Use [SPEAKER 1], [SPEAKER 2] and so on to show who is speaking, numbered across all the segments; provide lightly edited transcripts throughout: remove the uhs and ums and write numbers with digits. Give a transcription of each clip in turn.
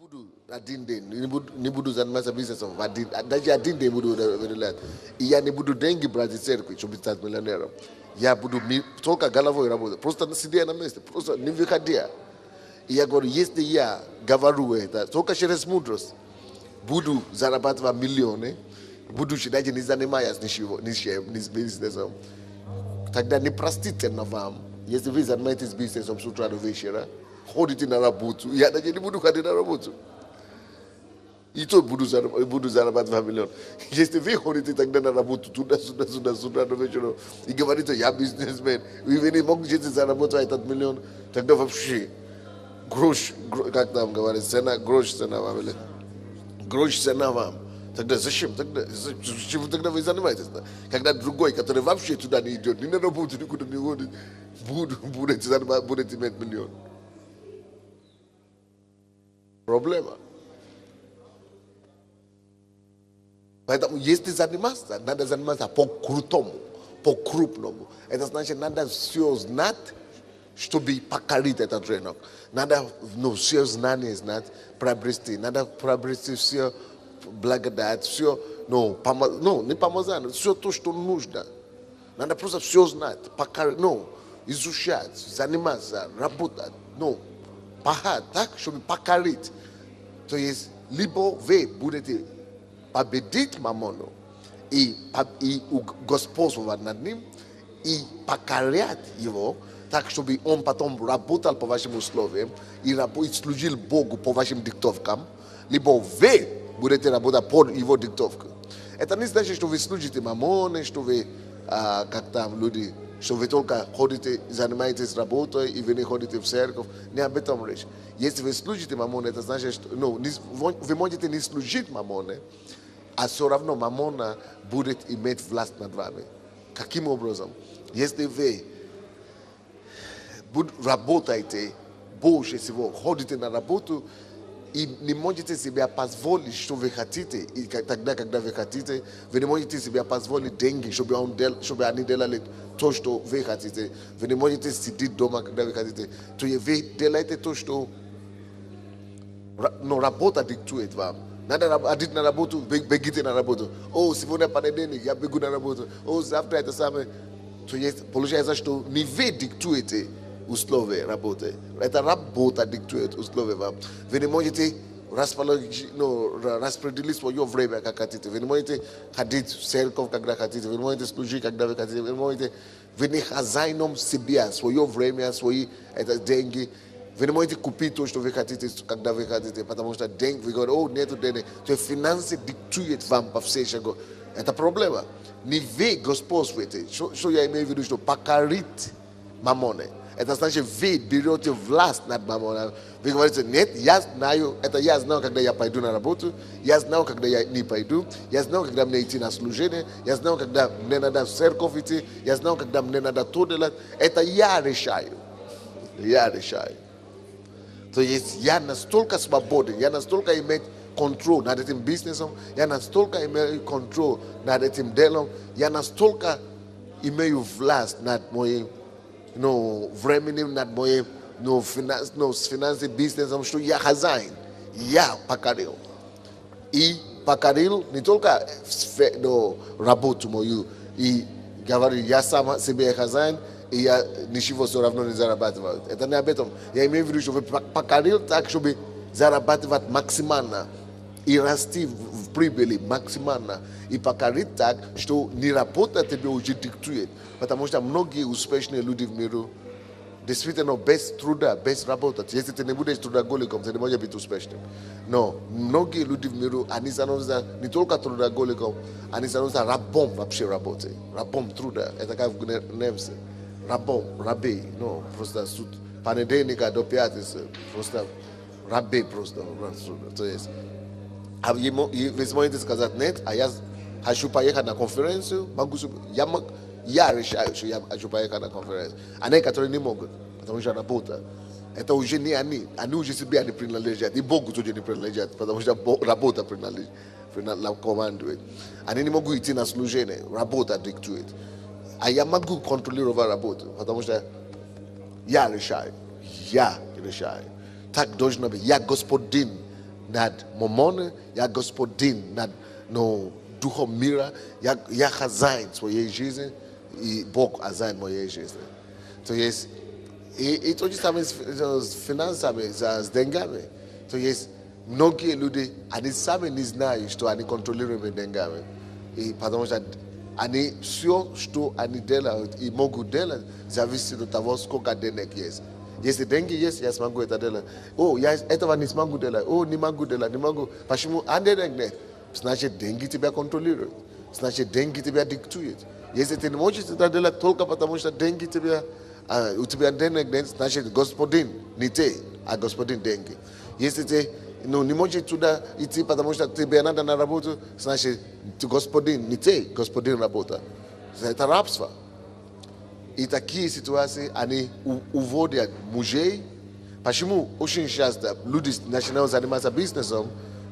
[SPEAKER 1] Budu adinde ni budu zanimasa business of daji adinde budu vedulat iya ni budu dengi Brazil circuit chobitat milionero ya budu mi toka galavo irabo prosta nasidia na meste prosta nivikadia iya gor yeste ya gavaruwe ta toka sheres mudros budu zarabat va milione budu shidaji ni zanimayas ni business of takda ni prastite na vam yeste visa mighty business of sutra noveshira hold it in Arabutu. Ya daje ni budu kadi na Arabutu. Ito budu zarabat 20 million. Just vi hold it takda na Arabutu. Suda no vejo. Igavani to ya businessman. We veni mong jeti zarabutu ay 3 million. Takda va pshi. Grosh kakta am gavani sena grosh sena vamele. Grosh sena vam. Takda zashim takda vizani mai testa. Kakda drugoi katore va pshi tu da ni idiot. Ni na Arabutu ni kuda ni hold budu zarabat budu timet million. Problema. Então, estes animais, nada os animais por crutomo, por crupnomo. Etas não nada seus nat, estou bem pacarita tá treino. Nada no seus nanes nat para bristi, nada para bristi seu blagadat, seu não nem pamazano, seu tosto nusda. Nada para os seus nat, pacar não, isuchat, os animais, rabuta, não. Pahat, tak, shobi pakarit. To jest libo ve budete pabedit mamono i gospodo nad nim i pakariat его, tak shobi on потом работал по вашим условиям и служил Богу по вашим диктовкам, либо вы будете работать по его диктовкам. Это не значит, что вы служите мамоне, что вы, как там люди, что вы только ходите, занимаетесь работой и вы не ходите в церковь. Не об этом речь. Если вы служите мамоне, это значит, что вы можете не служить мамоне, а все равно мамона будет иметь власть над вами. Каким образом? Если вы работаете больше всего, ходите на работу, и не можете себе позволить, что вы хотите, и тогда, когда вы хотите, вы не можете себе позволить деньги, чтобы они делали то, что вы хотите. Вы не можете сидеть дома, когда вы хотите. То вы делаете то, что работа диктует вам. Надо одеть на работу, бегите на работу. О, сегодня понедельник, я бегу на работу. О, завтра это самое. То есть, получается, что не вы диктуете условия работы. Это работа диктует условия вам. Вы не можете распределить свое время, как хотите. Вы не можете ходить в церковь, когда хотите. Вы не можете служить, когда вы хотите. Вы не хозяином себя, свое время, свои деньги. Вы не можете купить то, что вы хотите, когда вы хотите, потому что деньги, вы говорите, о, нету денег. То есть финансы диктуют вам по всей шагу. Это проблема. Не вы господствуете. Что я имею в виду, что покорить мамоне. Это значит, вы берете власть над мамоной. Вы говорите, нет, я знаю, это я знаю, когда я пойду на работу, я знаю, когда я не пойду, я знаю, когда мне идти на служение, я знаю, когда мне надо в церковь идти, я знаю, когда мне надо то делать. Это я решаю. Я решаю. То есть я настолько свободен, я настолько имею контроль над этим бизнесом, я настолько имею контроль над этим делом, я настолько имею власть над моим временем, над моим финансовым бизнесом, что я хозяин, я покорил. И покорил не только работу мою, и говорю, я сам себе хозяин, и я ничего все равно не зарабатываю. Это не об этом. Я имею в виду, что вы покорил так, чтобы зарабатывать максимально и расти в прибыли максимально. И покорить так, что не работа тебе уже диктует. Потому что многие успешные люди в мире действительно без труда, без работы. Если ты не будешь трудоголиком, ты не можешь быть успешным. Но многие люди в мире, они становятся не только трудоголиком, они становятся рабом вообще работы. Рабом труда. Это как в немце. Рабом, рабей. Ну, просто с понедельника до пятницы. Просто рабей просто. То есть, вы сможете сказать, нет, а я хочу поехать на конференцию, я решаю, что я хочу поехать на конференцию. А некоторые не могут, потому что работа. Это уже не они уже себе не принадлежат, и Богу тоже не принадлежат, потому что работа принадлежит, командует. Они не могут идти на служение, работа диктует. А я могу контролировать работу, потому что я решаю. Так должно быть. Я господин nad momone, ja gospodin nad no duhom mira, ja hazajn swoje жизни i Bóg hazajn mojej жизни. To jest i to jest same z finansami, z dengami. To jest многие люди, они сами не знают, что они контролируют деньгами. И потому что они все, что они делают и могут делать, зависит от того, сколько денег есть. Если деньги есть, я смогу это делать. О, я этого не смогу делать. О, не могу делать, не могу. Почему? А денег нет. Значит, деньги тебя контролируют. Значит, деньги тебя диктуют. Если ты не можешь это делать только потому, что деньги тебя, у тебя денег нет, значит, господин не ты, а господин деньги. Если ты не можешь туда идти, потому что тебе надо на работу, значит, ты господин не ты, господин работа. Это рабство. И такие ситуации, они уводят мужей. Почему очень часто люди начинают заниматься бизнесом,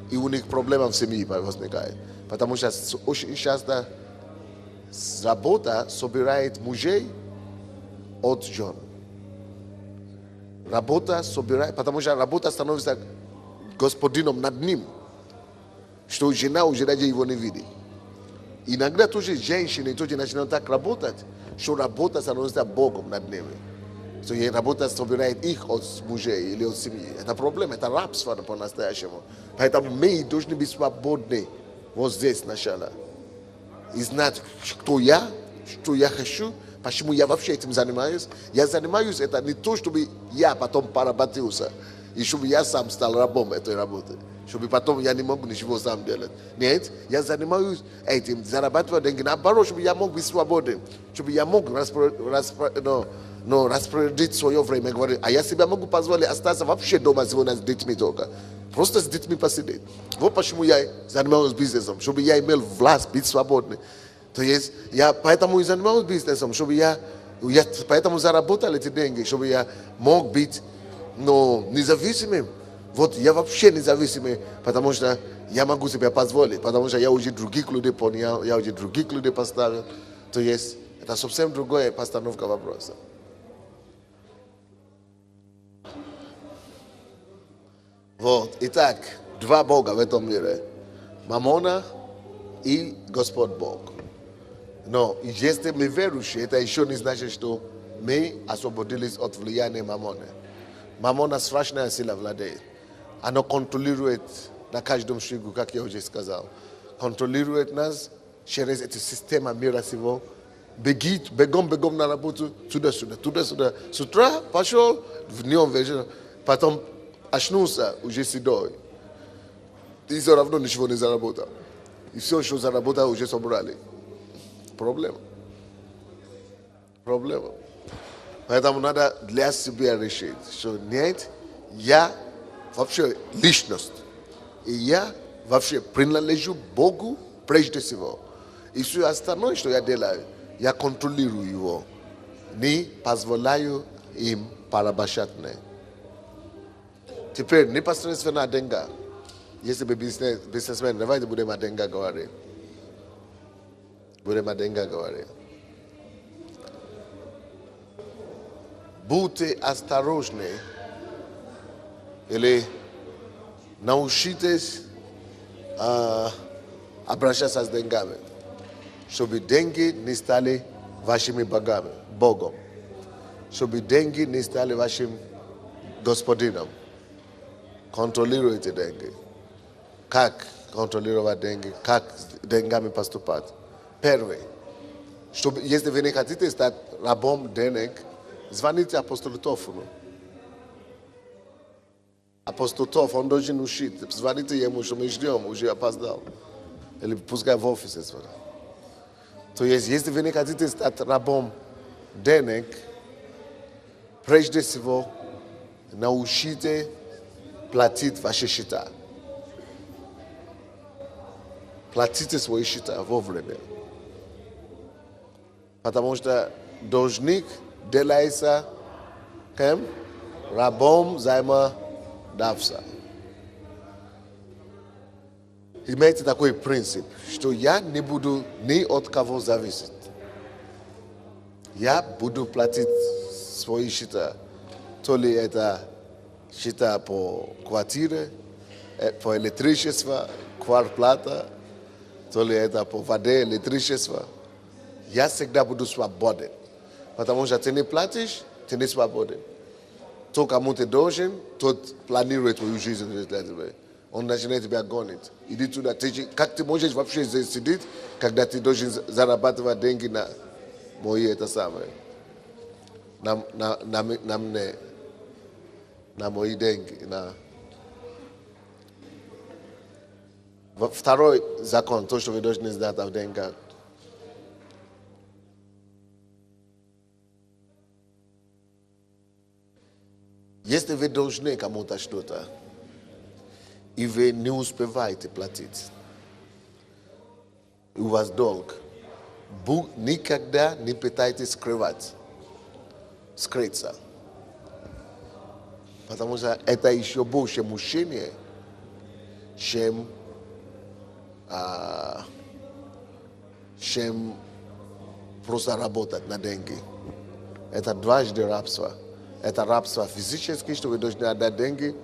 [SPEAKER 1] и у них проблемы в семье возникают? Потому что очень часто работа собирает мужей от жен. Работа собирает, потому что работа становится господином над ним, что жена уже даже его не видит. Иногда тоже женщины тоже начинают так работать, что работа становится Богом над ними. So, работа собирает их от мужей или от семьи. Это проблема, это рабство по-настоящему. Поэтому мы должны быть свободны вот здесь сначала. И знать, кто я, что я хочу, почему я вообще этим занимаюсь. Я занимаюсь это не то, чтобы я потом поработился, и чтобы я сам стал рабом этой работы. Чтобы потом я не мог ничего сам делать. Нет, я занимаюсь этим, зарабатываю деньги, наоборот, чтобы я мог быть свободен, чтобы я мог распорядить свое время. Говорю, а я себя могу позволить остаться вообще дома сегодня с детьми только. Просто с детьми посидеть. Вот почему я занимаюсь бизнесом, чтобы я имел власть быть свободным. То есть я поэтому и занимаюсь бизнесом, чтобы я поэтому заработал эти деньги, чтобы я мог быть независимым. Вот я вообще независимый, потому что я могу себе позволить, потому что я уже других людей понял, я уже других людей поставил. То есть это совсем другая постановка вопроса. Вот, итак, два Бога в этом мире. Мамона и Господь Бог. Но если мы верующие, это еще не значит, что мы освободились от влияния Мамоны. Мамона страшная сила владеет. Оно контролирует на каждом шагу, как я уже сказал. Контролирует нас через эту систему мира сего. Бегом на работу, туда-сюда. С утра пошел, в днем вечером, потом очнулся, уже седой. И все равно ничего не заработал. И все, что заработал, уже собрали. Проблема. Поэтому надо для себя решить, что нет, я вообще личность. И я вообще принадлежу Богу прежде всего. И все остальное, что я делаю, я контролирую его. Не позволяю им порабощать меня. Теперь непосредственно деньга. Если бы бизнесмен, давайте будем о деньгах говорить. Будьте осторожны или научитесь обращаться с деньгами, чтобы деньги не стали вашими Богом, чтобы деньги не стали вашим господином. Контролируйте деньги. Как контролировать деньги? Как деньгами поступать? Первое, чтобы, если вы не хотите стать рабом денег, звоните апостолу Тофуну. Апостол Тоф, он должен учить. Звоните ему, что мы ждем, уже опоздал. Или пускай в офисе звонит. То есть, если вы не хотите стать рабом денег, прежде всего, научите платить ваши счета. Платите свои счета вовремя. Потому что должник делается кем? Рабом взаимодавца. Имейте такой принцип, что я не буду ни от кого зависеть. Я буду платить свои счета. То ли это счета по квартире, по электричество, квартплата, то ли это по воде, электричество. Я всегда буду свободен. Потому что ты не платишь, ты не свободен. То, кому ты должен, тот планирует твою жизнь для тебя. Он начинает тебя гонить. Иди туда. Как ты можешь вообще здесь сидеть, когда ты должен зарабатывать деньги на мои это самое? На мои деньги. Второй закон, то, что вы должны знать о деньгах. Если вы должны кому-то что-то, и вы не успеваете платить, у вас долг, никогда не пытайтесь скрыться. Потому что это еще больше мучение, чем просто работать на деньги. Это дважды рабство. Это рабство физическое, что вы должны отдать деньги,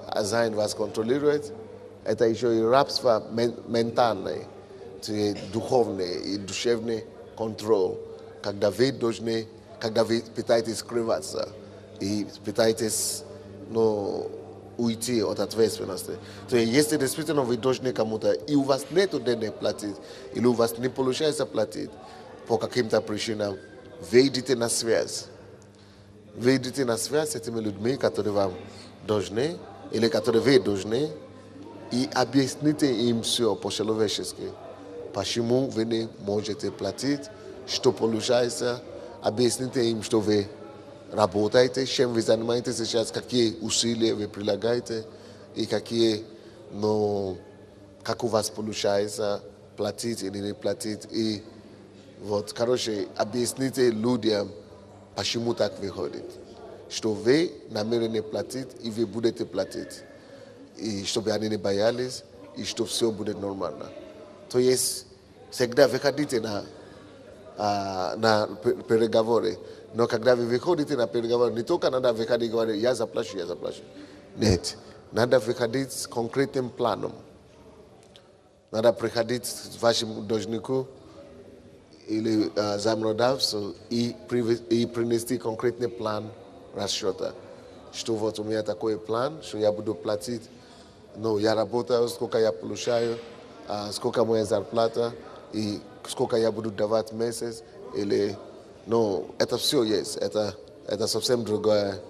[SPEAKER 1] а хозяин вас контролирует. Это еще и рабство ментальное, духовный и душевный контроль, когда вы пытаетесь скрываться и пытаетесь уйти от ответственности. То есть, если действительно вы должны кому-то, и у вас нет денег платить, или у вас не получается платить по каким-то причинам, вы идите на связь. Вы идите на связь с этими людьми, которые вам должны, или которые вы должны, и объясните им все по-человечески. Почему вы не можете платить, что получается, объясните им, что вы работаете, чем вы занимаетесь сейчас, какие усилия вы прилагаете, и как у вас получается платить или не платить. И вот, объясните людям, почему так выходит. Что вы намерены платить, и вы будете платить. И чтобы они не боялись, и что все будет нормально. То есть, всегда выходите на переговоры. Но когда вы выходите на переговоры, не только надо выходить и говорить, я заплачу. Нет. Надо выходить с конкретным планом. Надо приходить к вашему должнику или законодавцу и принести конкретный план расчета. Что вот у меня такой план, что я буду платить, я работаю, сколько я получаю, сколько моя зарплата, и сколько я буду давать в месяц, или, это все есть, это совсем другое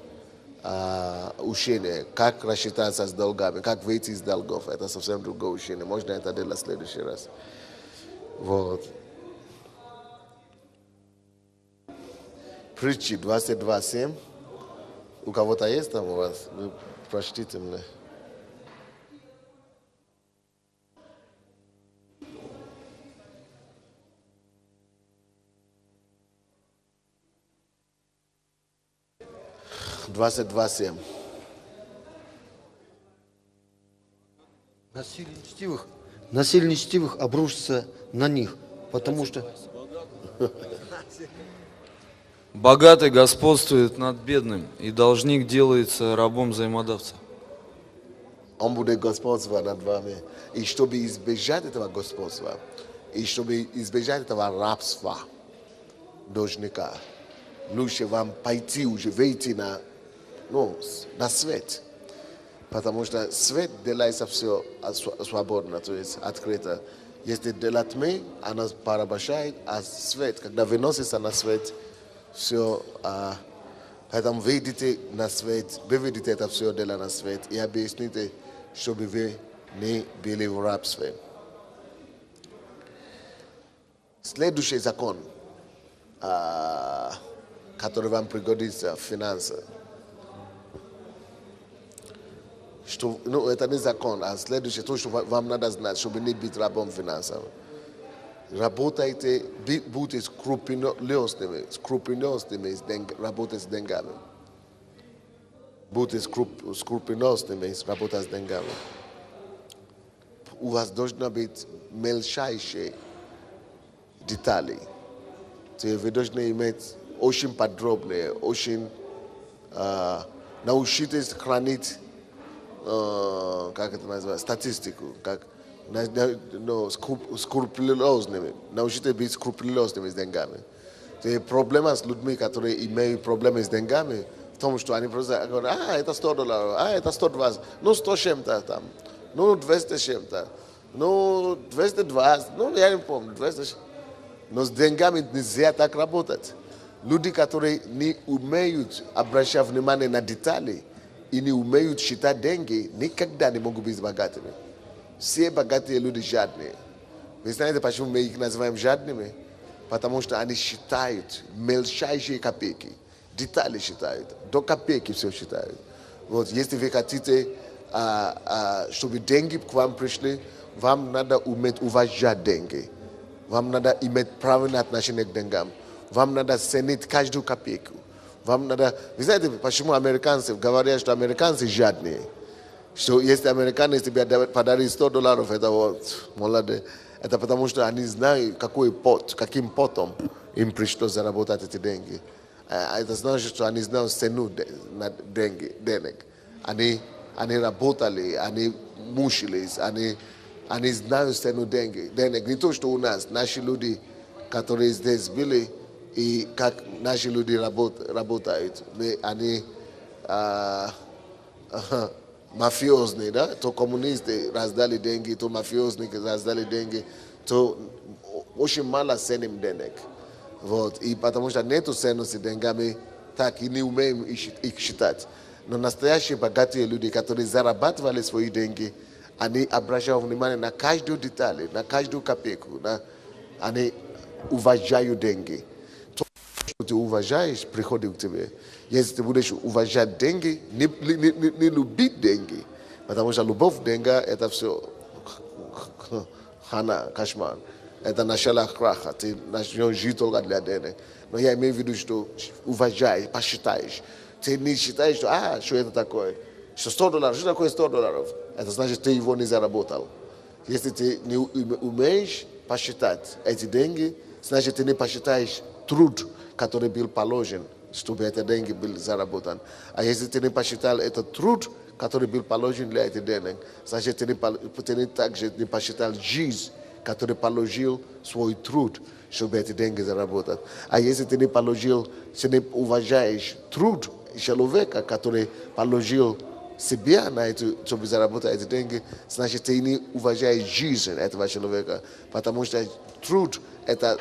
[SPEAKER 1] учение, как рассчитаться с долгами, как выйти из долгов, это совсем другое учение, можно это делать в следующий раз. Вот. Притчи 22:7. У кого-то есть там у вас? Вы прочтите мне.
[SPEAKER 2] Насилие нечестивых обрушится на них, потому что
[SPEAKER 3] Богатый господствует над бедным, и должник делается рабом взаимодавца.
[SPEAKER 1] Он будет господствовать над вами. И чтобы избежать этого господства, и чтобы избежать этого рабства должника, лучше вам пойти уже, выйти на свет. Потому что свет делается все свободно, то есть открыто. Если дела тьмы, она порабощает, а свет, когда выносится на свет, все, поэтому выйдите на свет, выведите это все дело на свет и объясните, чтобы вы не были в рабстве. Следующий закон, который вам пригодится, финансы. Что, это не закон, а следующее, то, что вам надо знать, чтобы не быть рабом финансов. Работайте, будьте скрупулезными, работать с деньгами. Будьте скрупулезными, работать с деньгами. У вас должны быть мельчайшие детали. Вы должны иметь очень подробные, очень научитесь хранить как это называется, статистику, как no, скрупулезными, научите быть скрупулезными с деньгами. И проблема с людьми, которые имеют проблемы с деньгами, в том, что они просто говорят, это $100, это 120, ну 100 с чем-то там, ну 200 с чем-то, ну 220, ну я не помню, 200. Но с деньгами нельзя так работать. Люди, которые не умеют обращать внимание на детали и не умеют считать деньги, никогда не могут быть богатыми. Все богатые люди жадные. Вы знаете, почему мы их называем жадными? Потому что они считают мельчайшие копейки. Детали считают. До копейки все считают. Вот, если вы хотите, чтобы деньги к вам пришли, вам надо уметь уважать деньги. Вам надо иметь правильное отношение к деньгам. Вам надо ценить каждую копейку. Вам надо... Вы знаете, почему американцы говорят, что американцы жадные? Что если американец тебе подарит $100, это вот, молодец. Это потому что они знают, каким потом им пришлось заработать эти деньги. Это значит, что они знают цену денег. Они работали, они мучились, они знают цену денег. Не то, что у нас, наши люди, которые здесь были, и как наши люди работают. Они мафиозные, да? То коммунисты раздали деньги, то мафиозные раздали деньги, то очень мало ценим денег. Вот. И потому что нету ценности деньгами, так и не умеем их считать. Но настоящие богатые люди, которые зарабатывали свои деньги, они обращают внимание на каждую деталь, на каждую копейку. Они уважают деньги. То, что ты уважаешь, приходит к тебе. Если ты будешь уважать деньги, не любить деньги. Потому что любовь к деньгам – это все хана, кошмар. Это начало краха. Ты начнешь жить только для денег. Но я имею в виду, что уважаешь, посчитаешь. Ты не считаешь, что это такое. Что $100, что такое $100? Это значит, ты его не заработал. Если ты не умеешь посчитать эти деньги, значит, ты не посчитаешь труд, который был положен, чтобы эти деньги были заработаны. А если ты не посчитал этот труд, который был положен для этих денег, значит, ты также не посчитал жизнь, который положил свой труд, чтобы эти деньги заработать. А если ты не положил, ты не уважаешь труд человека, который положил себя на это, чтобы заработать эти деньги, значит, ты не уважаешь жизнь этого человека, потому что труд – это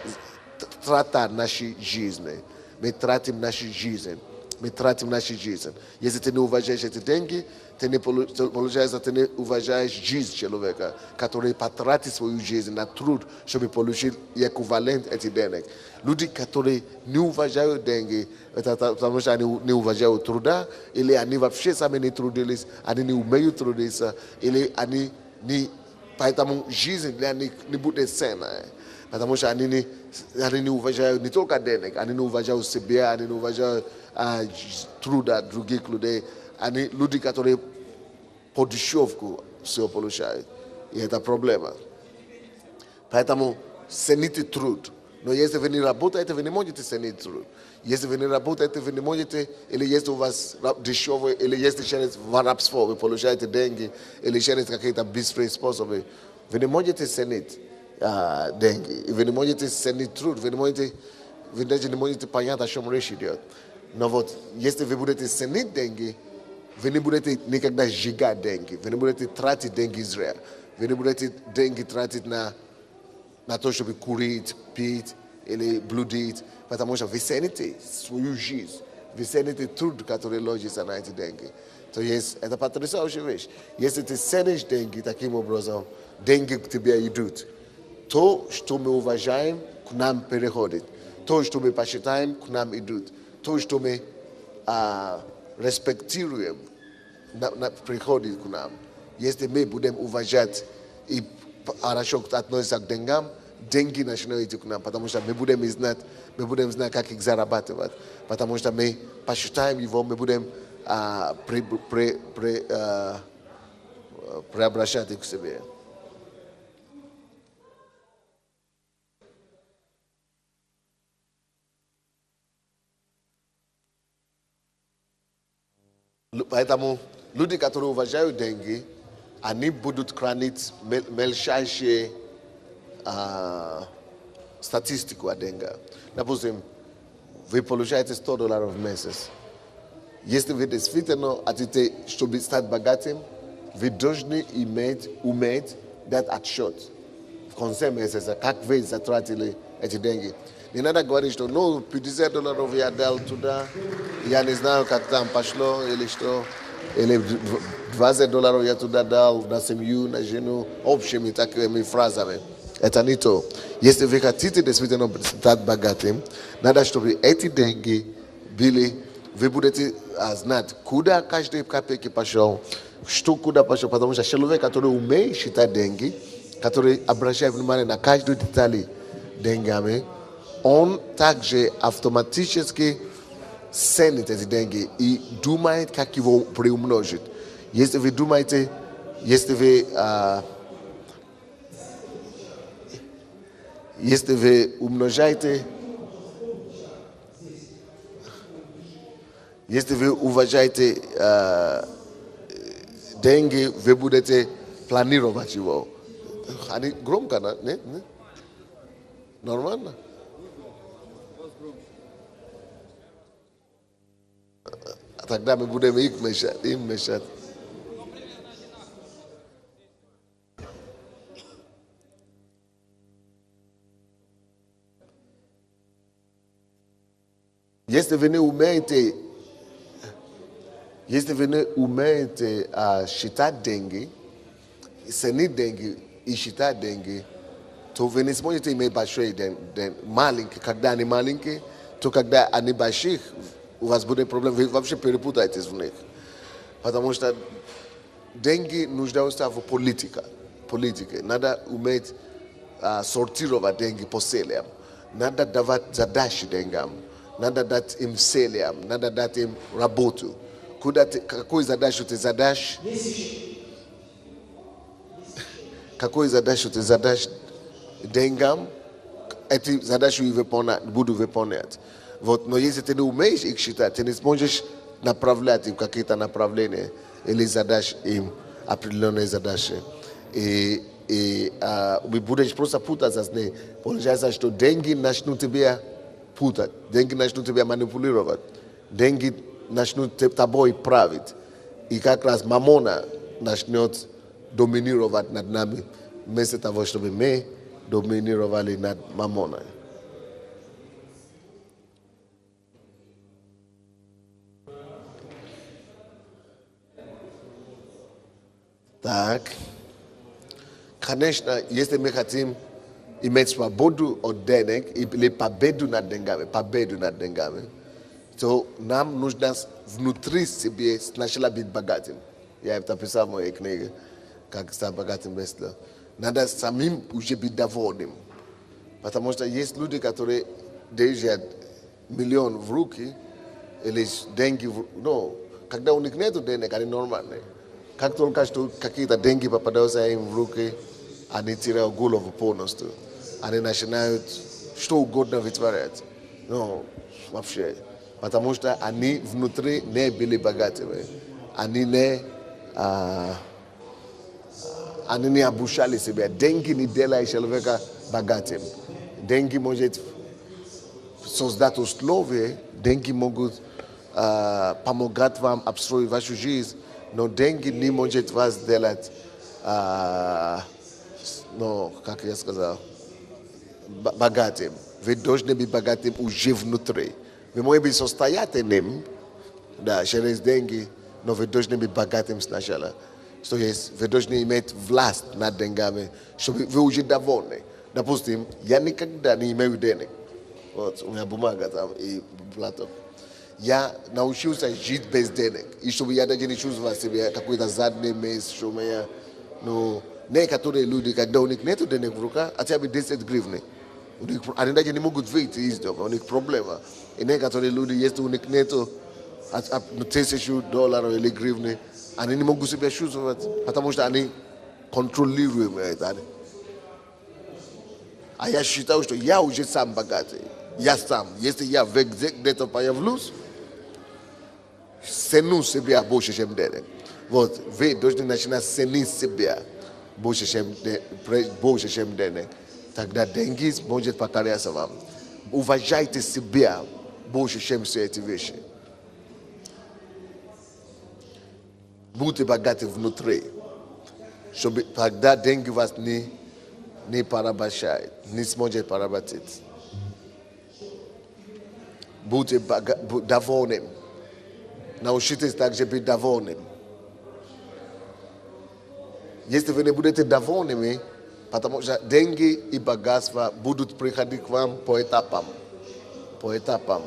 [SPEAKER 1] трата нашей жизни. Мы тратим нашу жизнь. Мы тратим нашу жизнь. Если ты не уважаешь эти деньги, получается, ты не уважаешь жизнь человека, который потратит свою жизнь на труд, чтобы получить эквивалент этих денег. Люди, которые не уважают деньги, это потому что они не уважают труда, или они вообще сами не трудились, они не умеют трудиться, или они не... Поэтому жизнь для них не будет ценна. Потому что они не уважают не только денег, они не уважают себя, они не уважают труда других людей. Они люди, которые по дешевку все получают. И это проблема. Поэтому цените труд. Но если вы не работаете, вы не можете ценить труд. Если вы не работаете, вы не можете, или если у вас дешевые, или если через воровство, вы получаете деньги, или через какие-то быстрые способы, вы не можете ценить деньги. И вы не можете ценить труд, вы даже не можете понять, о чем речь идет. Но вот, если вы будете ценить деньги, вы не будете никогда сжигать деньги, вы не будете тратить деньги зря, вы не будете деньги тратить на то, чтобы курить, пить или блудить, потому что вы цените свою жизнь, вы цените труд, который ложится на эти деньги. То есть, это потрясающая вещь. Если ты ценишь деньги таким образом, деньги к тебе идут. То, что мы уважаем, к нам переходит. То, что мы посчитаем, к нам идут. То, что мы респектируем, приходит к нам. Если мы будем уважать и хорошо относиться к деньгам, деньги начинают идти к нам, потому что мы будем знать, как их зарабатывать. Потому что мы посчитаем его, мы будем преобращать их к себе. Поэтому Люди, которые уважают деньги, они будут хранить мельчайшие статистику о деньгах. Допустим, вы получаете $100 в месяц. Если вы действительно хотите, чтобы стать богатым, вы должны уметь дать отчет в конце месяца, как вы затратили эти деньги. Не надо говорить, что ну, $50 я дал туда, я не знаю, как там пошло, или что, или $20 я туда дал на семью, на жену, общими такими фразами. Это не то. Если вы хотите действительно стать богатым, надо, чтобы эти деньги были, вы будете знать, куда каждый копейки пошел, что куда пошел, потому что человек, который умеет считать деньги, который обращает внимание на каждую деталь деньгами, он также автоматически ценит эти деньги и думает, как его приумножить. Если вы думаете, если вы умножаете, если вы уважаете деньги, вы будете планировать его. Они громко, не? Нормально? Тогда мы будем им мешать. Если вы не умеете считать деньги, ценить деньги и считать деньги, то вы не сможете иметь большие маленькие. Когда они маленькие, то когда они большие, у вас будет проблем, вы вообще перепутаетесь в них. Потому что деньги нуждаются в политике. Надо уметь сортировать деньги по целям. Надо давать задачи деньгам. Надо дать им целям. Надо дать им работу. Какую задачу ты задашь? Какую задачу ты задашь деньгам? Эти задачи буду выполнять. Вот, но если ты не умеешь их считать, ты не сможешь направлять им какие-то направления или задашь им определенные задачи. И вы будешь просто путаться с ней. Получается, что деньги начнут тебя путать, деньги начнут тебя манипулировать, деньги начнут тобой править. И как раз мамона начнет доминировать над нами, вместо того, чтобы мы доминировали над мамоной. Так, конечно, если мы хотим иметь свободу от денег или победу над деньгами, то нам нужно внутри себя сначала быть богатым. Я это писал в моей книге, как стать богатым быстро. Надо самим уже быть довольным. Потому что есть люди, которые держат миллион в руки, или деньги, когда у них нет денег, они нормальные. Как только что какие-то деньги попадаются им в руки, они теряют голову полностью. Они начинают что угодно вытворять. Вообще. Потому что они внутри не были богатыми. Они не обучали себя. Деньги не делают человека богатым. Деньги могут создать условия, деньги могут помогать вам обстроить вашу жизнь, но деньги не могут вас сделать, как я сказал, богатым. Вы должны быть богатым уже внутри. Вы можете быть состоятельным, да, через деньги, но вы должны быть богатым сначала. То есть вы должны иметь власть над деньгами, чтобы вы уже довольны. Допустим, я никогда не имею денег. Вот, у меня бумага там и платок. Я научился жить без денег. И чтобы я даже не чувствовал себя какой-то задний месяц, что у меня, некоторые люди, когда у них нет денег в руках, хотя бы 10 гривны. Они даже не могут выйти из дома, у них проблема. И некоторые люди, если у них нет $1000 или гривны, они не могут себя чувствовать, потому что они контролируют это. А я считаю, что я уже сам богатый. Я сам. Если я где-то появлюсь, цену себя больше, чем денег. Вот, ви должны начинать ценить себя больше, чем денег. Тогда деньги может покоряться вам. Уважайте себя больше, чем все эти вещи. Будьте богаты внутри, чтобы тогда деньги вас не порабощают, не сможет поработать. Будьте довольны. Научитесь также быть довольным. Если вы не будете довольными, потому что деньги и богатство будут приходить к вам по этапам. По этапам.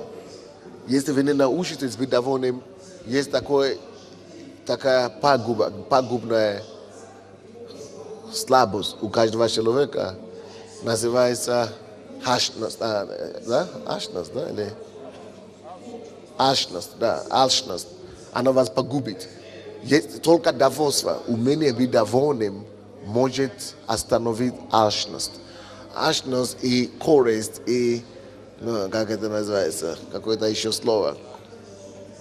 [SPEAKER 1] Если вы не научитесь быть довольным, есть такая пагубная слабость у каждого человека, называется алчность, да? Алчность, да? Или алчность, да, алчность. Она вас погубит. Есть только довольство, умение быть довольным может остановить алчность. Алчность и корость, и, как это называется, какое-то еще слово.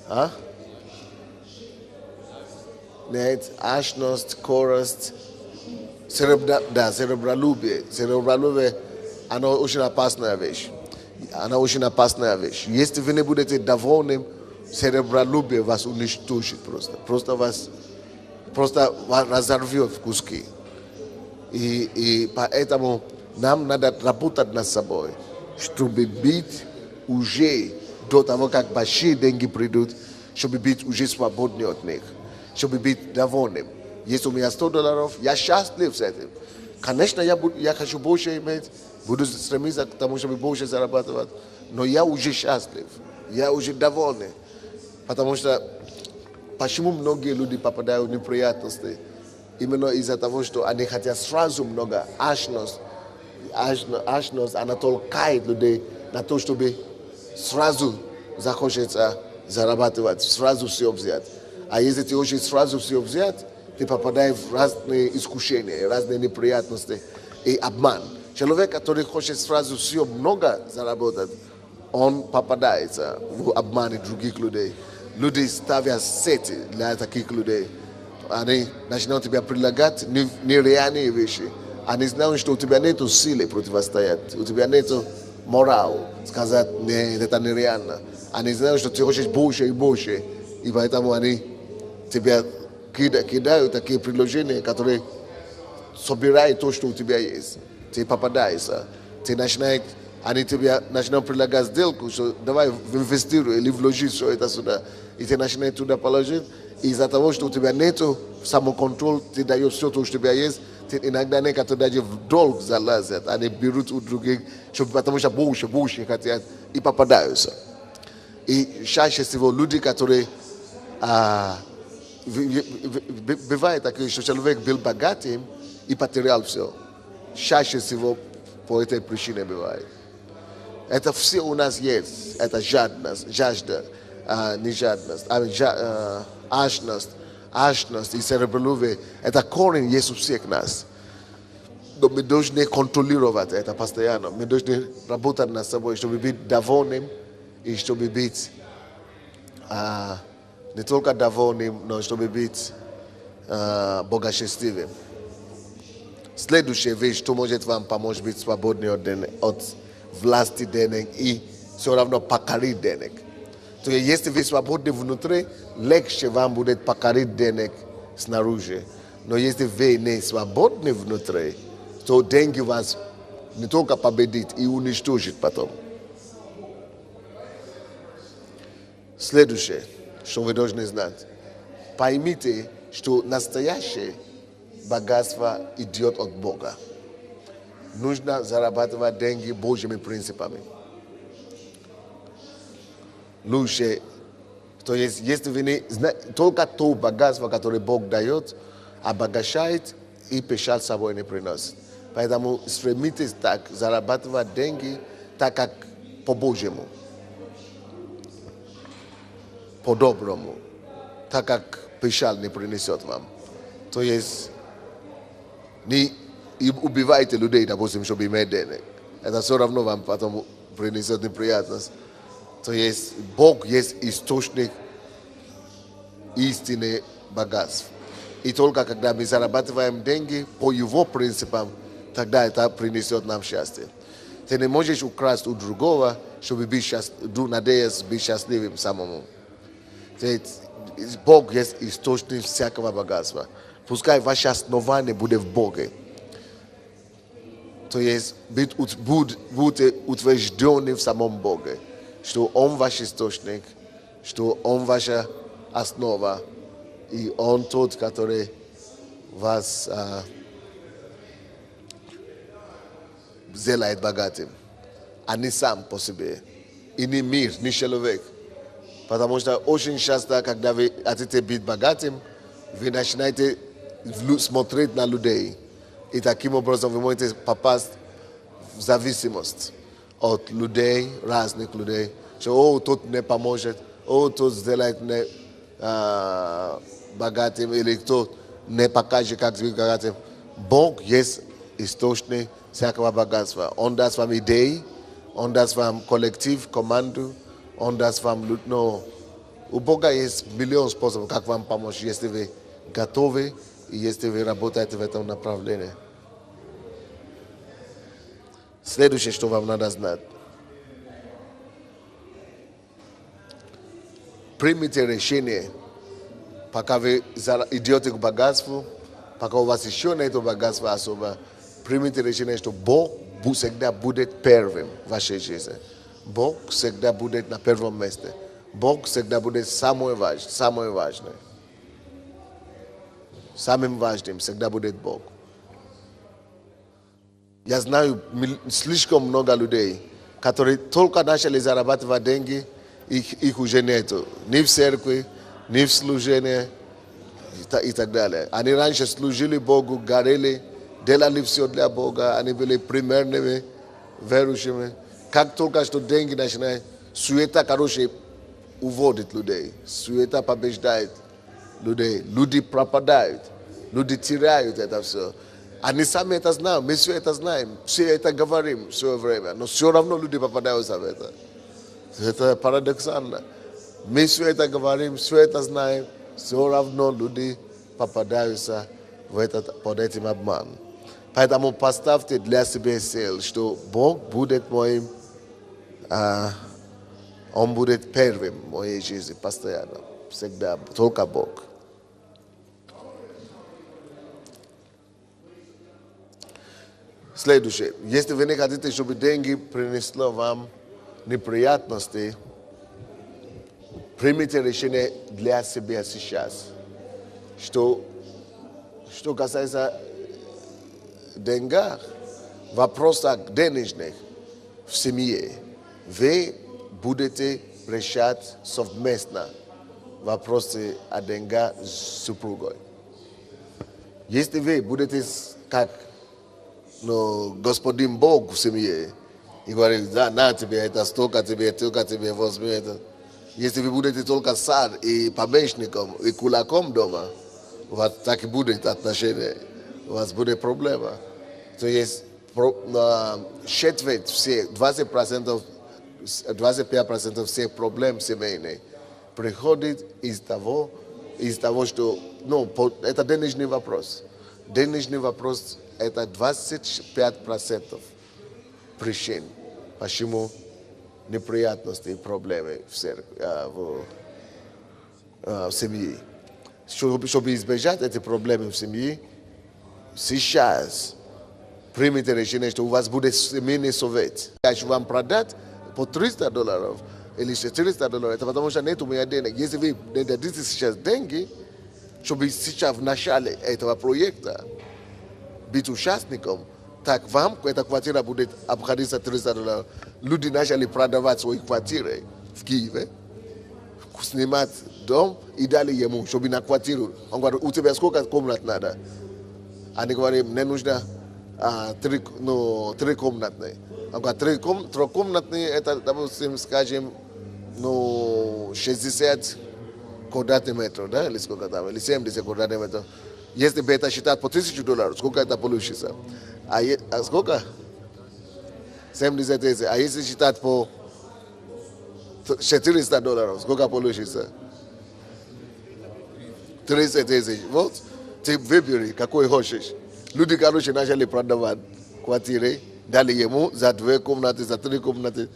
[SPEAKER 1] А? Нет, алчность, корость, серебролюбие. Серебролюбие, оно очень опасная вещь. Она очень опасная вещь. Если вы не будете довольны, серебролюбие вас уничтожит просто. Просто вас разорвет в куски. И поэтому нам надо работать над собой, чтобы быть уже до того, как большие деньги придут, чтобы быть уже свободным от них, чтобы быть довольным. Если у меня $100, я счастлив с этим. Конечно, я хочу больше иметь, буду стремиться к тому, чтобы больше зарабатывать, но я уже счастлив, я уже довольный. Потому что почему многие люди попадают в неприятности? Именно из-за того, что они хотят сразу много. Алчность, она толкает людей на то, чтобы сразу захочется зарабатывать, сразу все взять. А если ты очень сразу все взять, ты попадаешь в разные искушения, разные неприятности и обман. Человек, который хочет сразу все много заработать, он попадается в обман других людей. Люди ставят сети для таких людей. Они начинают тебя предлагать нереальные вещи. Они знают, что у тебя нет силы противостоять. У тебя нет морал сказать, нет, это нереально. Они знают, что ты хочешь больше и больше. И поэтому они тебя кидают такие предложения, которые собирают то, что у тебя есть. Ты попадаешься. Они тебе начинают предлагать сделку, что давай инвестируй или вложи все это сюда. И ты начинаешь туда положить. И из-за того, что у тебя нет самоконтроль, ты даешь все то, что у тебя есть, ты иногда некоторые даже в долг залазят. Они берут у других, потому что больше хотят и попадаются. И чаще всего люди, которые... бывает такое, что человек был богатым и потерял все. Чаще всего по этой причине бывает. Это все у нас есть. Это жажда, не жадность, алчность и серебролюбие. Это корень есть у всех нас. Но мы должны контролировать это постоянно. Мы должны работать над собой, чтобы быть довольным и чтобы быть не только довольным, но чтобы быть богочестивым. Следующая вещь, что может вам помочь быть свободным от власти денег и все равно покорить денег. То есть, если вы свободны внутри, легче вам будет покорить денег снаружи. Но если вы не свободны внутри, то деньги вас не только победит и уничтожит потом. Следующее, что вы должны знать. Поймите, что настоящее богатство идет от Бога. Нужно зарабатывать деньги Божьими принципами. Лучше, то есть, если вы не знаете, только то богатство, которое Бог дает, обогащает и печаль с собой не приносит. Поэтому стремитесь так, зарабатывать деньги, так как по-божьему, по-доброму, так как печаль не принесет вам. То есть, не убивайте людей, допустим, чтобы иметь денег. Это все равно вам потом принесет неприятность. То есть Бог есть источник истинных богатств. И только когда мы зарабатываем деньги по его принципам, тогда это принесет нам счастье. Ты не можешь украсть у другого, чтобы надеяться быть счастливым самому. Бог есть источник всякого богатства. Пускай ваше основание будет в Боге. То есть будьте утверждены в самом Боге, что Он ваш источник, что Он ваша основа, и Он тот, который вас сделает богатым, а не сам по себе, и не мир, не человек. Потому что очень часто, когда вы хотите быть богатым, вы начинаете смотреть на людей. И таким образом вы можете попасть в зависимость от людей, разных людей. Что тот не поможет, тот сделает мне богатым, или кто не покажет, как быть богатым. Бог есть источник всякого богатства. Он даст вам идеи, Он даст вам коллектив, команду, Он даст вам... У Бога есть миллион способов, как вам помочь, если вы готовы и если вы работаете в этом направлении. Следующее, что вам надо знать. Примите решение, пока вы идете к богатству, пока у вас еще нет богатства особо, примите решение, что Бог всегда будет первым в вашей жизни. Бог всегда будет на первом месте. Бог всегда будет самым важным. Самым важным всегда будет Бог. Я знаю слишком много людей, которые только начали зарабатывать деньги, их уже нету. Ни в церкви, ни в служении и так далее. Они раньше служили Богу, горели, делали все для Бога, они были примерными, верующими. Как только что деньги начинают, суета, короче, уводит людей. Суета побеждает людей. Люди пропадают. Люди теряют это все. Они сами это знают, мы все это знаем, все это говорим все время, но все равно люди попадаются в это. Это парадоксально. Мы все это говорим, все это знаем, все равно люди попадаются под этим обманом. Поэтому поставьте для себя цель, что Бог будет моим, Он будет первым в моей жизни постоянно, всегда, только Бог. Следующее. Если вы не хотите, чтобы деньги принесло вам неприятности, примите решение для себя сейчас. Что касается денег, вопросов денежных в семье, вы будете решать совместно вопросы о деньгах с супругой. Если вы будете как Господин Бог в семье и говорит, да, на тебе это, столько тебе, возьми это. Если вы будете только царь и помещником, и кулаком дома, у вас так и будет отношения, у вас будет проблема. То есть четверть всех, 25% всех проблем семейных приходит из того, что, это денежный вопрос. Денежный вопрос – это 25% причин, почему неприятности и проблемы в семье. Чтобы избежать эти проблемы в семье, сейчас примите решение, что у вас будет семейный совет. Если вам продать по $300 или $400, это потому что нет у меня денег. Если вы не дадите сейчас деньги, чтобы сейчас в начале этого проекта быть участником, так вам эта квартира будет обходиться $300. Люди начали продавать свои квартиры в Киеве, снимать дом и дали ему, чтобы на квартиру. Он говорит, у тебя сколько комнат надо? Они говорят, мне нужно трехкомнатные. Он говорит, трехкомнатные, это, допустим, скажем, 60 квадратных метров, да, или сколько там, или 70 квадратных метров. Если бы это считать по $1000, сколько это получится? А сколько? 70 тысяч. А если считать по $400, сколько получится? 30 тысяч. Вот. Ты выбери, какой хочешь. Люди, короче, начали продавать квартиры, дали ему за 2 комнаты, за 3 комнаты.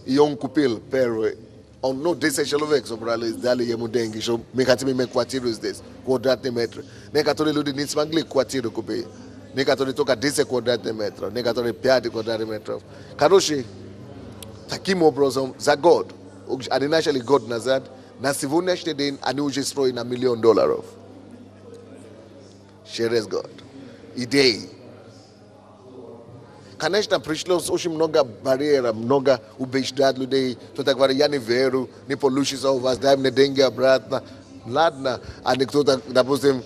[SPEAKER 1] И он купил первый. Он, ну, 10 человек собрались, дали ему деньги, что мы хотим иметь квартиру здесь, квадратный метр. Некоторые люди не смогли квартиру купить. Некоторые только 10 квадратных метров, некоторые 5 квадратных метров. Короче, таким образом, за год, они начали год назад, на сегодняшний день они уже строят на $1 миллион. Через год. Идеи. Конечно, пришлось очень много барьеров, много убеждать людей, кто-то говорит, я не верю, не получится у вас, дай мне деньги обратно. Ладно, а кто-то, допустим,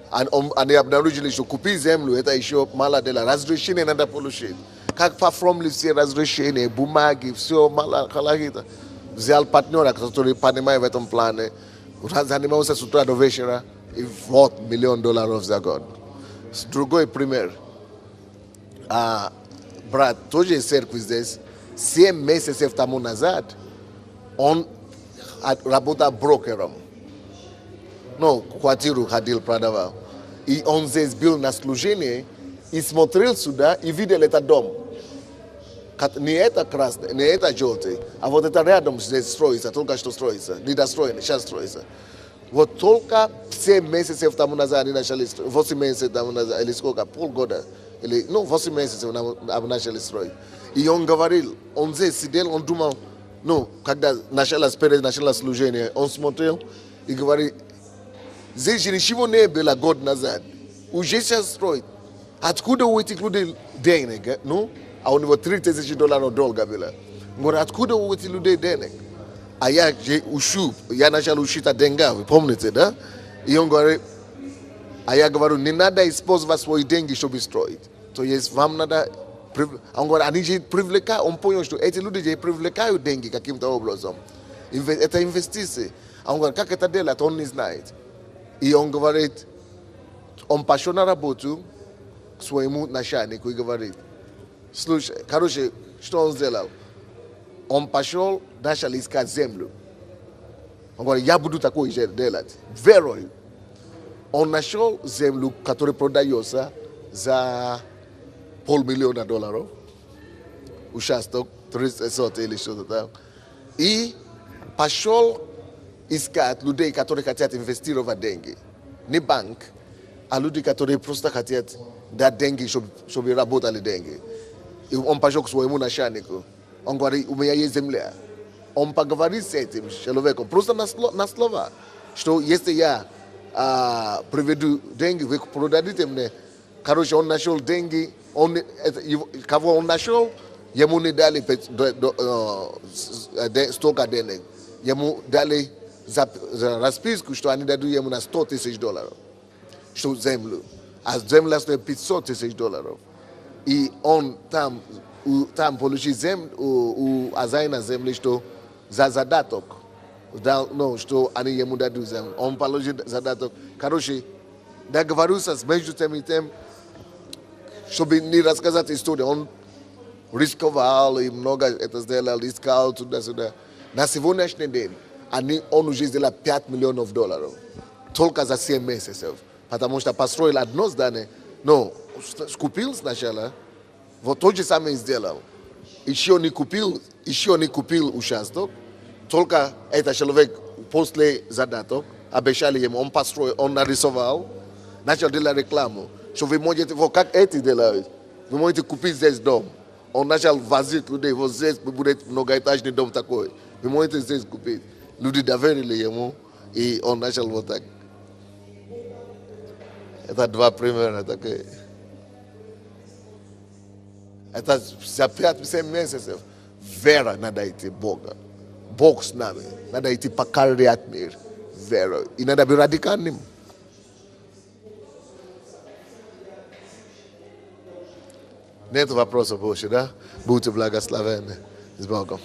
[SPEAKER 1] они обнаружили, что купить землю, это еще мало дело. Разрешение надо получить. Как оформили все разрешения, бумаги, все мало халахита. Взял партнера, который понимает в этом плане, занимался с утра до вечера, и вот $1 миллион за год. Другой пример. Брат, тоже из церкви здесь, 7 месяцев тому назад, он работал брокером. Ну, квартиру ходил, продавал. И он здесь был на служении, и смотрел сюда, и видел этот дом. Не это красный, не это желтый, а вот это рядом здесь строится, только что строится. Не достроено, сейчас строится. Вот только 7 месяцев тому назад они начали строить, 8 месяцев тому назад, или сколько, полгода. Или, ну, 8 месяцев начали строить. И он говорил, он здесь сидел, он думал, ну, когда начало служение, он смотрел и говорит, здесь же ничего не было год назад. Уже сейчас строит. Откуда у этих людей денег? Ну, а у него $3000 долга было. Говорит, откуда у этих людей денег? А я начал учить деньги, вы помните, да? И он говорит, а я говорю, не надо использовать свои деньги, чтобы строить. То есть вам надо... Он говорит, они же привлекают, он понял, что эти люди же привлекают деньги каким-то образом. Это инвестиции. Он говорит, как это делать, он не знает. И он говорит, он пошел на работу к своему начальнику и говорит, слушай, короче, что он сделал? Он пошел, начал искать землю. Он говорит, я буду такое делать. Верой. Он нашел землю, которая продается за $500 000. Участок 300 или что-то там. И пошел искать людей, которые хотят инвестировать деньги. Не банк, а люди, которые просто хотят дать деньги, чтобы работали деньги. И он пошел к своему начальнику. Он говорит, у меня есть земля. Он поговорит с этим человеком, просто на слова, что если я приведу деньги, вы продадите мне. Короче, он нашел деньги, кого он нашел, ему не дали столько денег. Ему дали расписку, что они дадут ему на $100 000, что землю. А земля стоит $500 000. И он там получил землю, у хозяина земли, что за задаток. Ну, что они ему дадут землю. Он получил задаток. Короче, договорился между тем и тем, чтобы не рассказать историю. Он рисковал и много это сделал, искал туда-сюда. На сегодняшний день он уже сделал $5 миллионов. Только за 7 месяцев. Потому что построил одно здание. Но купил сначала, вот то же самое сделал. Еще не купил участок. Только этот человек после задаток обещали ему, он построил, он нарисовал, начал делать рекламу. Что вы можете, вот как эти делают, вы можете купить здесь дом. Он начал возить людей, вот здесь будет многоэтажный дом такой. Вы можете здесь купить. Люди доверили ему, и он начал вот так. Это 2 примера такие. Это за 5-7 месяцев. Вера надо идти Бога. Бог с нами. Надо идти покорять мир. Вера. И надо быть радикальным. Нет вопросов больше, да? Будьте благословенны. С Богом.